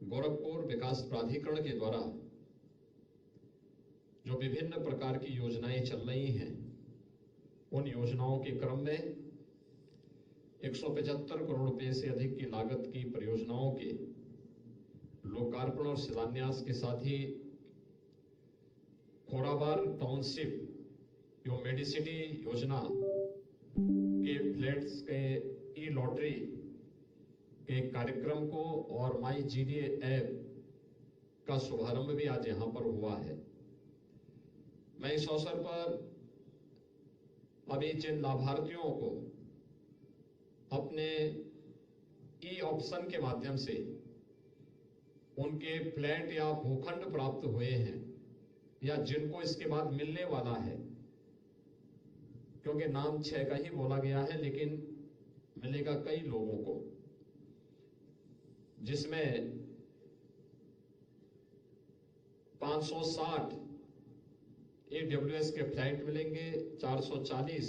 गोरखपुर विकास प्राधिकरण के द्वारा जो विभिन्न प्रकार की योजनाएं चल रही हैं, उन योजनाओं के क्रम में 175 करोड़ रुपए से अधिक की लागत की परियोजनाओं के लोकार्पण और शिलान्यास के साथ ही खोराबार टाउनशिप जो मेडिसिटी योजना के फ्लैट्स के ई लॉटरी के कार्यक्रम को और माई जीडीए ऐप का शुभारंभ भी आज यहां पर हुआ है। मैं इस अवसर पर अभी जिन लाभार्थियों को अपने ई ऑप्शन के माध्यम से उनके फ्लैट या भूखंड प्राप्त हुए हैं या जिनको इसके बाद मिलने वाला है, क्योंकि नाम 6 का ही बोला गया है लेकिन मिलेगा कई लोगों को, जिसमें 560 AWS के फ्लैट मिलेंगे, 440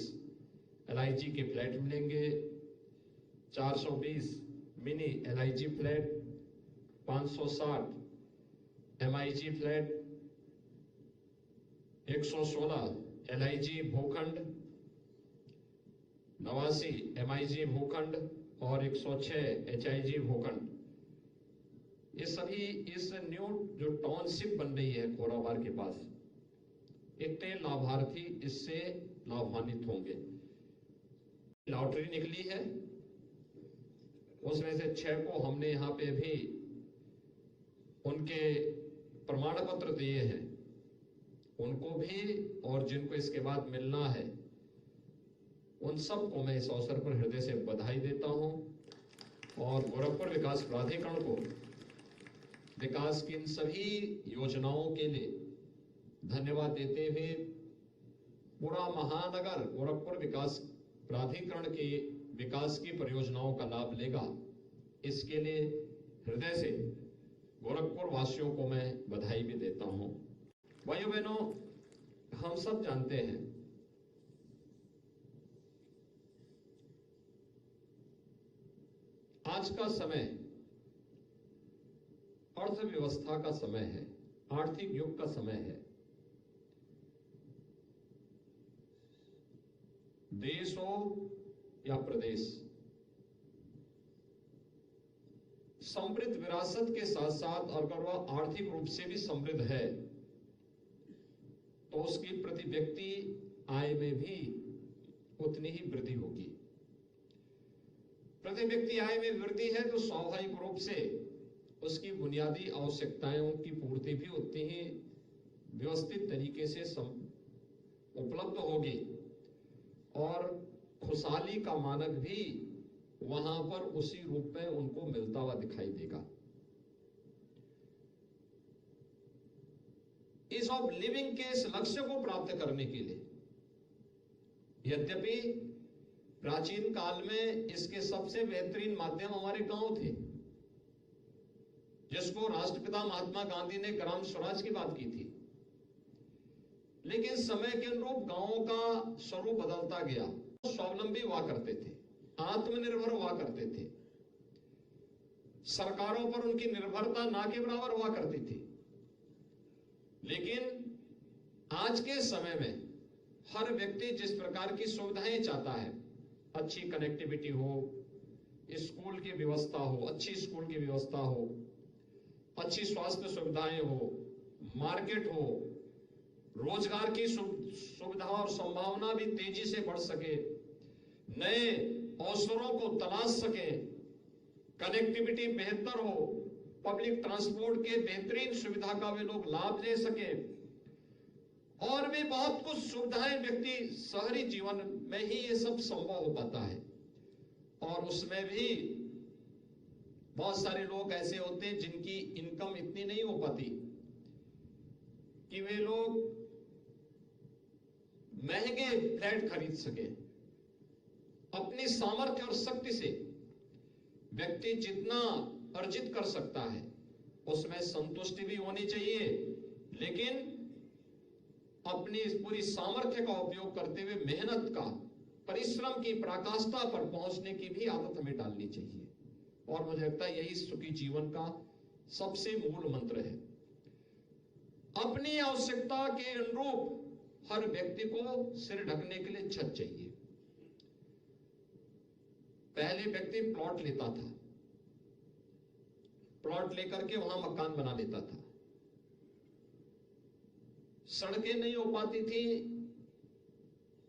LIG के फ्लैट मिलेंगे, 420 mini LIG flat, 560 MIG flat, 116 LIG भूखंड, 89 MIG भूखंड और 106 HIG भूखंड। ये सभी इस न्यू जो टाउनशिप बन रही है खोराबार के पास, इतने लाभार्थी इससे लाभान्वित होंगे। लॉटरी निकली है, उसमें से 6 को हमने यहां पे भी उनके प्रमाण पत्र दिए हैं, उनको भी और जिनको इसके बाद मिलना है उन सबको मैं इस अवसर पर हृदय से बधाई देता हूं और गोरखपुर विकास प्राधिकरण को विकास की इन सभी योजनाओं के लिए धन्यवाद देते हुए पूरा महानगर गोरखपुर विकास प्राधिकरण के विकास की परियोजनाओं का लाभ लेगा, इसके लिए हृदय से गोरखपुर वासियों को मैं बधाई भी देता हूं। भाइयों बहनों, हम सब जानते हैं आज का समय अर्थव्यवस्था का समय है, आर्थिक युग का समय है। देश हो या प्रदेश, समृद्ध विरासत के साथ साथ अगर वह आर्थिक रूप से भी समृद्ध है तो उसकी प्रति व्यक्ति आय में भी उतनी ही वृद्धि होगी। प्रति व्यक्ति आय में वृद्धि है तो स्वाभाविक रूप से उसकी बुनियादी आवश्यकताओं की पूर्ति भी उतनी ही व्यवस्थित तरीके से उपलब्ध होगी और खुशहाली का मानक भी वहां पर उसी रूप में उनको मिलता हुआ दिखाई देगा। ईज ऑफ लिविंग के इस लक्ष्य को प्राप्त करने के लिए, यद्यपि प्राचीन काल में इसके सबसे बेहतरीन माध्यम हमारे गांव थे, जिसको राष्ट्रपिता महात्मा गांधी ने ग्राम स्वराज की बात की थी, लेकिन समय के अनुरूप गांवों का स्वरूप बदलता गया। स्वावलंबी हुआ करते थे, आत्मनिर्भर हुआ करते थे, सरकारों पर उनकी निर्भरता ना के बराबर हुआ करती थी। लेकिन आज के समय में हर व्यक्ति जिस प्रकार की सुविधाएं चाहता है, अच्छी कनेक्टिविटी हो, स्कूल की व्यवस्था हो, अच्छी स्कूल की व्यवस्था हो, अच्छी स्वास्थ्य सुविधाएं हो, मार्केट हो, रोजगार की सुविधा और संभावना भी तेजी से बढ़ सके, नए अवसरों को तलाश सके, कनेक्टिविटी बेहतर हो, पब्लिक ट्रांसपोर्ट के बेहतरीन सुविधा का भी लोग लाभ ले सके और भी बहुत कुछ सुविधाएं व्यक्ति शहरी जीवन में ही ये सब संभव हो पाता है। और उसमें भी बहुत सारे लोग ऐसे होते हैं जिनकी इनकम इतनी नहीं हो पाती कि वे लोग महंगे फ्लैट खरीद सके। अपनी सामर्थ्य और शक्ति से व्यक्ति जितना अर्जित कर सकता है उसमें संतुष्टि भी होनी चाहिए, लेकिन अपनी इस पूरी सामर्थ्य का उपयोग करते हुए मेहनत का, परिश्रम की पराकाष्ठा पर पहुंचने की भी आदत हमें डालनी चाहिए। और मुझे लगता है यही सुखी जीवन का सबसे मूल मंत्र है। अपनी आवश्यकता के अनुरूप हर व्यक्ति को सिर ढकने के लिए छत चाहिए। पहले व्यक्ति प्लॉट लेता था, प्लॉट लेकर के वहां मकान बना लेता था। सड़कें नहीं हो पाती थी,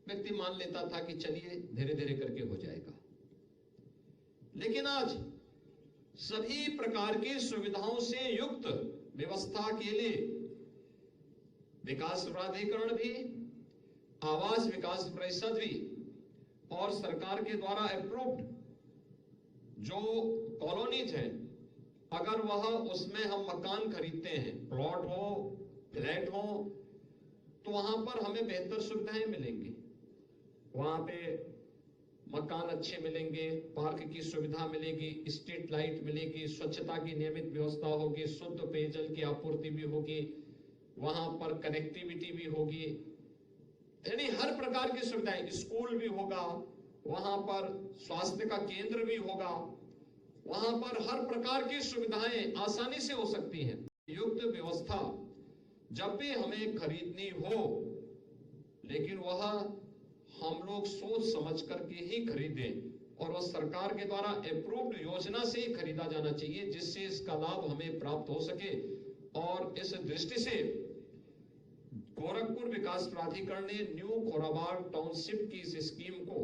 व्यक्ति मान लेता था कि चलिए धीरे धीरे करके हो जाएगा। लेकिन आज सभी प्रकार की सुविधाओं से युक्त व्यवस्था के लिए विकास प्राधिकरण भी, आवास विकास परिषद भी और सरकार के द्वारा अप्रूव्ड जो कॉलोनीज हैं, अगर वह उसमें हम मकान खरीदते हैं, प्लॉट हो, फ्लैट हो, तो वहां पर हमें बेहतर सुविधाएं मिलेंगी। वहां पे मकान अच्छे मिलेंगे, पार्क की सुविधा मिलेगी, स्ट्रीट लाइट मिलेगी, स्वच्छता की नियमित व्यवस्था होगी, शुद्ध पेयजल की आपूर्ति भी होगी, वहां पर कनेक्टिविटी भी होगी, यानी हर प्रकार की सुविधाएं, स्कूल भी होगा, वहां पर स्वास्थ्य का केंद्र भी होगा, वहां पर हर प्रकार की सुविधाएं आसानी से हो सकती हैं। युक्त व्यवस्था जब भी हमें खरीदनी हो, लेकिन वह हम लोग सोच समझ करके ही खरीदें और वह सरकार के द्वारा अप्रूव्ड योजना से ही खरीदा जाना चाहिए, जिससे इसका लाभ हमें प्राप्त हो सके। और इस दृष्टि से गोरखपुर विकास प्राधिकरण ने न्यू खोराबाड़ टाउनशिप की इस स्कीम को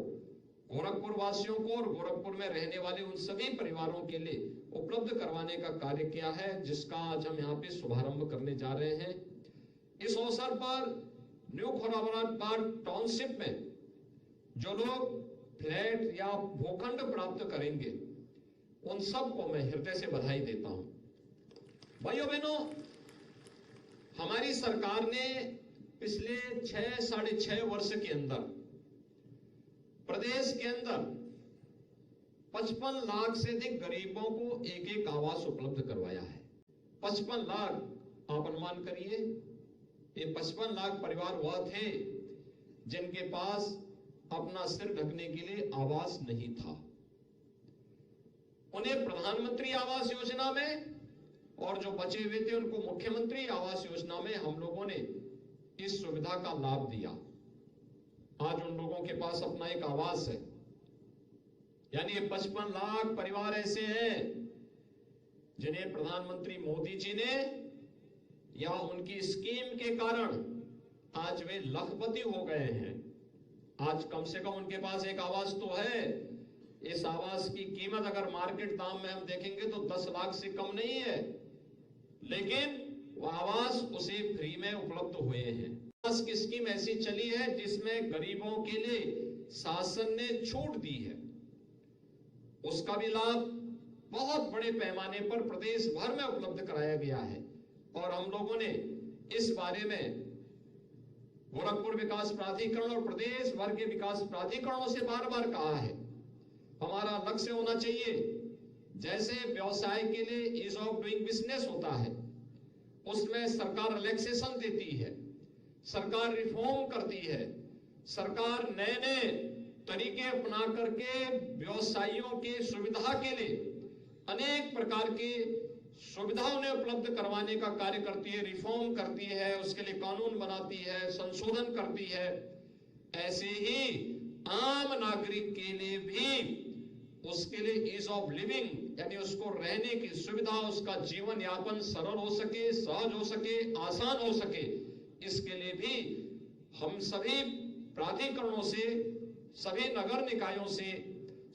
गोरखपुर वासियों को और गोरखपुर में रहने वाले उन सभी परिवारों के लिए उपलब्ध करवाने का कार्य किया है, जिसका आज हम यहाँ पे शुभारंभ करने जा रहे हैं। इस अवसर पर न्यू खोराबाड़ टाउनशिप में जो लोग फ्लैट या भूखंड प्राप्त करेंगे, उन सबको मैं हृदय से बधाई देता हूं। भाइयों बहनों, हमारी सरकार ने पिछले 6-6.5 वर्ष के अंदर प्रदेश के अंदर 55 लाख से अधिक गरीबों को एक एक आवास उपलब्ध करवाया है। 55 लाख, आप अनुमान करिए, ये 55 लाख परिवार वह थे जिनके पास अपना सिर ढकने के लिए आवास नहीं था। उन्हें प्रधानमंत्री आवास योजना में और जो बचे हुए थे उनको मुख्यमंत्री आवास योजना में हम लोगों ने इस सुविधा का लाभ दिया। आज उन लोगों के पास अपना एक आवास है। यानी ये 55 लाख परिवार ऐसे हैं जिन्हें प्रधानमंत्री मोदी जी ने या उनकी स्कीम के कारण आज वे लखपति हो गए हैं। आज कम से कम उनके पास एक आवास तो है। इस आवास की कीमत अगर मार्केट दाम में हम देखेंगे तो 10 लाख से कम नहीं है, लेकिन वह आवास उसे फ्री में उपलब्ध हुए हैं। आवास की स्कीम ऐसी चली है जिसमें गरीबों के लिए शासन ने छूट दी है। उसका भी लाभ बहुत बड़े पैमाने पर प्रदेश भर में उपलब्ध कराया गया है और हम लोगों ने इस बारे में गोरखपुर विकास प्राधिकरण और प्रदेश भर के विकास प्राधिकरणों से बार बार कहा है। हमारा लक्ष्य होना चाहिए, जैसे व्यवसाय के लिए ईज ऑफ डूइंग बिजनेस होता है, उसमें सरकार रिलैक्सेशन देती है, सरकार रिफॉर्म करती है, सरकार नए नए तरीके अपना करके व्यवसायियों के सुविधा के लिए अनेक प्रकार की सुविधा उन्हें उपलब्ध करवाने का कार्य करती है, रिफॉर्म करती है, उसके लिए कानून बनाती है, संशोधन करती है। ऐसे ही आम नागरिक के लिए भी उसके लिए ईज ऑफ लिविंग यानी उसको रहने की सुविधा, उसका जीवन यापन सरल हो सके, सहज हो सके, आसान हो सके, इसके लिए भी हम सभी प्राधिकरणों से, सभी नगर निकायों से,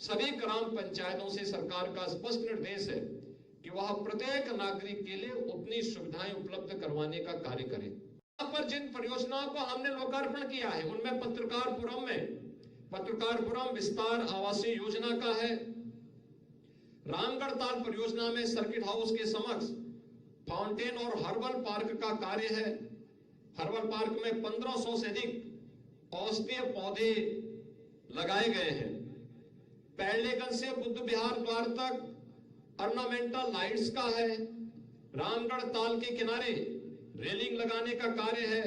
सभी ग्राम पंचायतों से सरकार का स्पष्ट निर्देश है कि वह प्रत्येक नागरिक के लिए उतनी सुविधाएं उपलब्ध करवाने का कार्य करें। यहाँ पर जिन परियोजनाओं को हमने लोकार्पण किया है उनमें पत्रकारपुरम विस्तार आवासीय योजना का है। रामगढ़ ताल परियोजना में सर्किट हाउस के समक्ष फाउंटेन और हर्बल पार्क का कार्य है। हर्बल पार्क में 1500 से अधिक औषधीय पौधे लगाए गए हैं। पैरलेगंज से बुद्ध विहार द्वार तक ऑर्नामेंटल लाइट्स का है। रामगढ़ ताल के किनारे रेलिंग लगाने का कार्य है।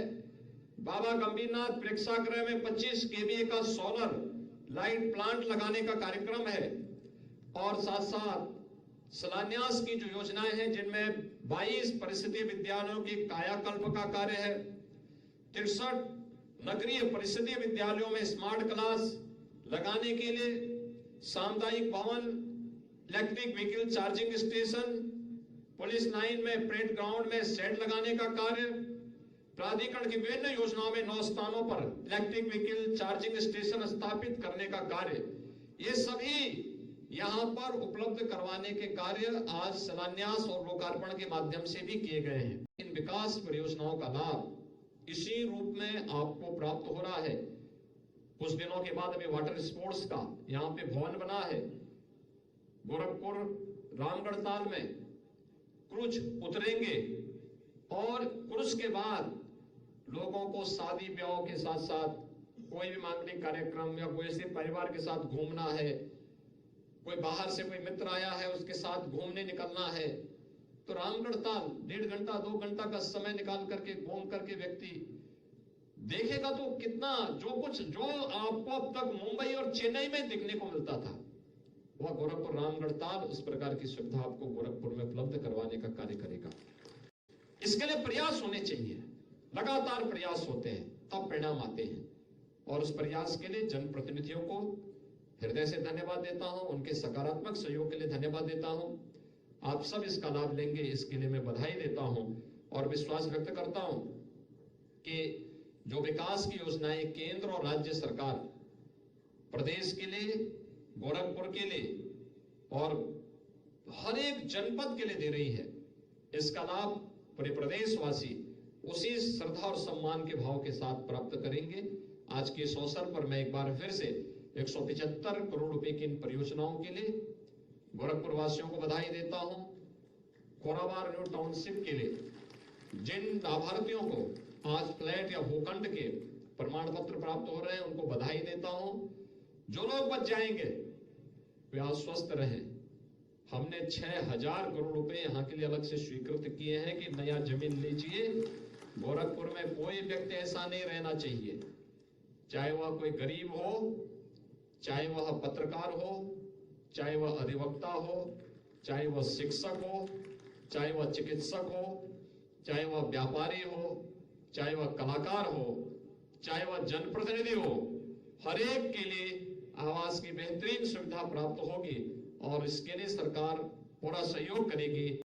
बाबा गंभीरनाथ प्रेक्षागृह में 25 केवीए का सोलर लाइट प्लांट लगाने का कार्यक्रम है और साथ साथ शिलान्यास की जो योजनाएं हैं, जिनमें 22 परिषदीय विद्यालयों की कायाकल्प का कार्य है, 63 नगरीय परिषदीय विद्यालयों में स्मार्ट क्लास लगाने के लिए सामुदायिक भवन, electric vehicle charging station, police line में परेड ग्राउंड में शेड लगाने का कार्य, प्राधिकरण की विभिन्न योजनाओं में 9 स्थानों पर इलेक्ट्रिक व्हीकल चार्जिंग स्टेशन स्थापित करने का कार्य, ये सभी यहां पर उपलब्ध करवाने के कार्य आज शिलान्यास और लोकार्पण के माध्यम से भी किए गए हैं। इन विकास परियोजनाओं का लाभ इसी रूप में आपको प्राप्त हो रहा है। कुछ दिनों के बाद अभी वाटर स्पोर्ट्स का यहाँ पे भवन बना है। गोरखपुर रामगढ़ ताल में क्रूज उतरेंगे और क्रूज के बाद लोगों को शादी ब्याह के साथ साथ कोई भी मांगलिक कार्यक्रम या कोई ऐसे परिवार के साथ घूमना है, कोई बाहर से कोई मित्र आया है उसके साथ घूमने निकलना है, तो रामगढ़ ताल 1.5 घंटा 2 घंटा का समय निकाल करके घूम करके व्यक्ति देखेगा तो कितना जो आपको अब तक मुंबई और चेन्नई में देखने को मिलता था, वह गोरखपुर रामगढ़ ताल उस प्रकार की सुविधा आपको गोरखपुर में उपलब्ध करवाने का कार्य करेगा। इसके लिए प्रयास होने चाहिए, लगातार प्रयास होते हैं तब परिणाम आते हैं, और उस प्रयास के लिए जनप्रतिनिधियों को हृदय से धन्यवाद देता हूं, उनके सकारात्मक सहयोग के लिए धन्यवाद देता हूं। आप सब इसका लाभ लेंगे, इसके लिए मैं बधाई देता हूं और विश्वास व्यक्त करता हूं कि जो विकास की योजनाएं केंद्र और राज्य सरकार प्रदेश के लिए, गोरखपुर के लिए और हर एक जनपद के लिए दे रही है, इसका लाभ पूरे प्रदेशवासी उसी श्रद्धा और सम्मान के भाव के साथ प्राप्त करेंगे। आज के इस अवसर पर मैं एक बार फिर से 175 करोड़ रुपए की इन परियोजनाओं के लिए गोरखपुर वासियों को बधाई देता हूं। कोराबार न्यू टाउनशिप के लिए जिन लाभार्थियों को आज फ्लैट या भूखंड के प्रमाण पत्र प्राप्त हो रहे हैं, उनको बधाई देता हूं। जो लोग बच जाएंगे वे आश्वस्त रहें। हमने 6000 करोड़ रुपए यहाँ के लिए अलग से स्वीकृत किए हैं कि नया जमीन लीजिए। गोरखपुर में कोई व्यक्ति ऐसा नहीं रहना चाहिए, चाहे वह कोई गरीब हो, चाहे वह पत्रकार हो, चाहे वह अधिवक्ता हो, चाहे वह शिक्षक हो, चाहे वह चिकित्सक हो, चाहे वह व्यापारी हो, चाहे वह कलाकार हो, चाहे वह जनप्रतिनिधि हो, हर एक के लिए आवास की बेहतरीन सुविधा प्राप्त होगी और इसके लिए सरकार पूरा सहयोग करेगी।